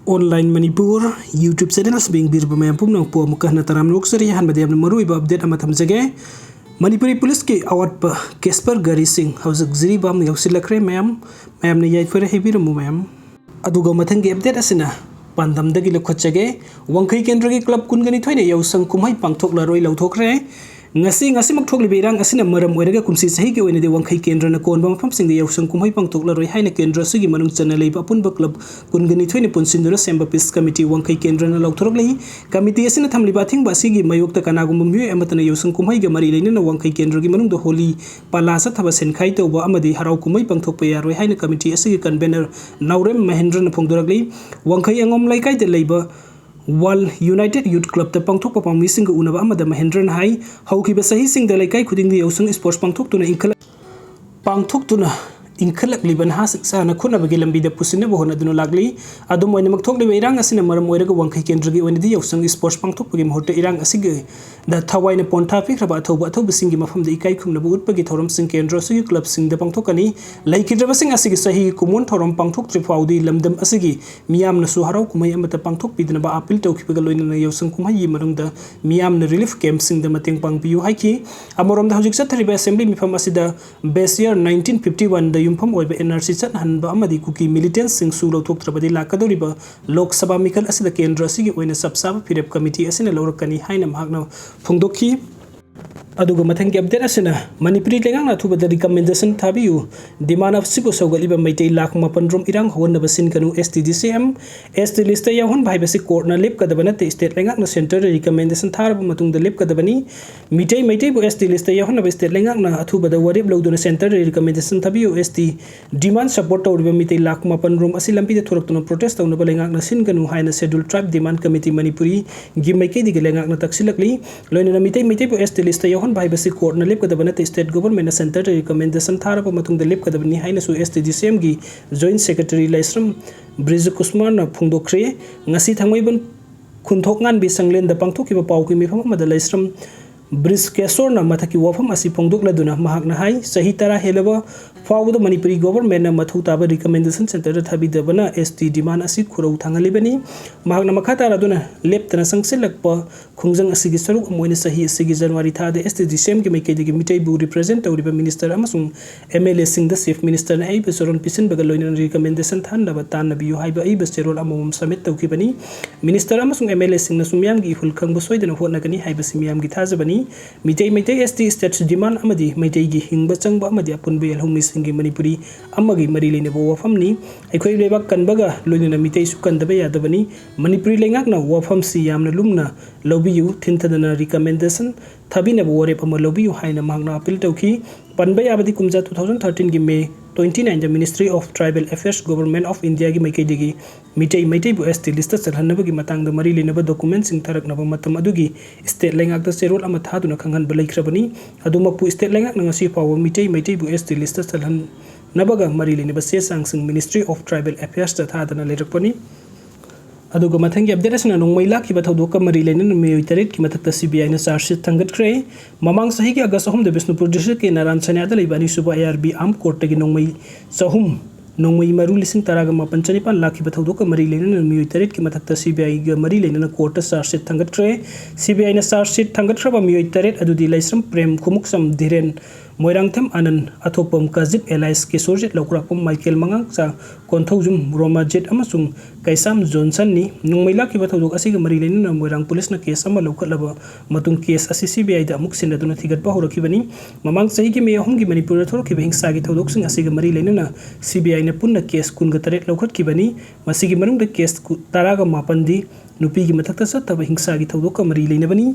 Online Manipur YouTube channel being Jiribam pumnang po mukahna taram loksari han madam maru iba update ama thamjage Manipuri police ke Awatpa Casper gari sing house Jiribam yousinlakhre ma'am ne yai fere hebiramu ma'am aduga mathangi update asina pandamdagi lokhachage Wangkhei Kendragi club kungani thoine Yaoshang Kumhei Pangthoklaroi Laothokhre ngasi makthokli beirang asina maram oiraga kumsi sahi ke oine de Wangkhei Kendra na kon bampham sing de Yaoshang Kumhei Pangthoklaroi Haina Kendra sigi manung chana Leiba punba club kungani thoine punsindura semba peace committee Wangkhei Kendra na Laothokhre committee asina thamliba thingba sigi mayokta kanagum myu amatana Yaoshang Kumhei ga mari leina na Wangkhei Kendra gi manung do holi palasa thaba senkhai tawba amadi harau kumai pangthokpa yaroi Haina committee asigi convener Naurem Mahendra na phongdorakli Wangkhei angom laikai de Leiba World United Youth Club the Pangthokpa pangmising ga unaba amada Mahendran hai haukiba sahi sing da laikai khuding di Yaoshang sports pangthoktuna inkhalak liban ha siksa na khuna bagi lambi da pusina bohona dunu lagli adum oine makthokli irang asina maram oiraga Wangkhei Kendra gi oine di Yaoshang sports pangthokpa gi mohorta irang asigi da thawaina ponta fikraba athoba singi mafam da ikai khumna bu utpagi thoram sing Kendra sigi club sing da pangthokani laikhidraba sing asigi sahi kumun thoram pangthok trifaudi lamdam asigi miyam na su harau kumai amata pangthok pidna ba appeal tawkhibaga loina na Yaoshang Kumhei manungda miyam na relief camp sing da mateng pangpiu haiki amorom da hojik sathariba assembly mifam asida base year 1951 da yumpham oiba NRC chat hanba amadi kuki militants sing su Laothokhre lakadoriba Lok Sabha mikal asida Kendra sigi oina sabsaba firep committee asina lawrakani haina mahakna phongdokhi aduga mathangi update asina manipuri lengang na thuba da recommendation thabiu demand of sipo sogaliba maitai lakh mapan rom irang hon basin kanu STDCM ST list ya hon bhai basic court na lep kadabana te state lengang na center recommendation tharba matung da lep kadabani maitai bu ST list ya hon ba state lengang na thuba da warib loduna center recommendation thabiu ST demand support tawriba mitai lakh mapan rom asi lampi da thoraktuna protest tawna ba lengang na sin kanu haina schedule tribe demand committee manipuri gi maike di lengang na taksilakli loina na mitai bu ST list ya by basic court na lep kadabana te state government na center recommendation tharaba matung da lep kadabani haina su STDCM gi joint secretary Laisram Bridge Kusman na phungdokre ngasi thangmaiban khunthok ngan bi sanglen da pangthokiba pawki mifam amada Laisram Bridge Casper na mathaki wafam asi phongdokladuna mahakna hai sahi tara helaba fawda Manipuri government na mathu taba recommendation center thabi dabana ST demand asi khurau thangalibani mahakna makhatara duna leptana sangselakpa khungjang asi gi saruk moina sahi asi gi January tha de STDCM gi maike gi mitai bu represent tawriba minister amasung MLA sing the chief minister na ai besoron pisin bagal loina recommendation than da tan na biu hai ba ai beserol amom summit tawkibani minister amasung MLA sing na sumyam gi hulkhang bu soidana hotna gani hai ba simyam gi thajabani mitai ST state demand amadi mitai gi hingba changba amadi apun bel humi singi Manipuri amagi mari leina bo wafamni aikhoi lebak kanbaga loina mitai su kandaba yadabani Manipuri lengak na wafam si yamna lumna lobiyu thintadana recommendation thabina bo rep ama lobiyu haina magna appeal tawki panba yabadi kumja 2013 gi May 29 the Ministry of Tribal Affairs Government of India gi maike digi mitai bu ST list chalhanaba gi matang da mari lena ba documents sing tharak naba matam adugi state lengak da serol ama thaduna khangan ba laikhrabani adumak pu state lengak na ngasi pawa mitai bu ST list chalhan nabaga mari lena ba se sang sing Ministry of Tribal Affairs da thadana leirakpani aduga mathangi update asna nongmai lakhi ba thodoka mari leina miyoi taret ki mathakta CBI na charge sheet thangatkre mamang sahi ki August 2 de Bishnupur district ke Naran Chania da leibani suba ARB am court gi nongmai maru lising taraga mapan chanipan lakhi ba thodoka mari leina miyoi taret ki mathakta CBI ga mari leina court charge sheet thangatkre CBI na charge sheet thangatkhra ba miyoi taret adudi Laisram Prem Khumuksam Dhiren Moirangthem Anan Athopam Kazip Elias Kesorjet Laukrakpam Michael Mangang sa Konthojum Romajet amasung Kaisam Johnson ni nongmai lakhi ba thodok asi ga mari leina Moirang police na case ama laukalaba matung case asi CBI da amuk sinaduna thigat ba horakibani mamang sahi ki me hom gi Manipur thorki ba hingsa gi thodok sing asi ga mari leina CBI na punna case kun ga taret laukhat kibani masigi manung da case taraga mapandi nupi gi mathakta sa taba hingsa gi thodok ka mari leina bani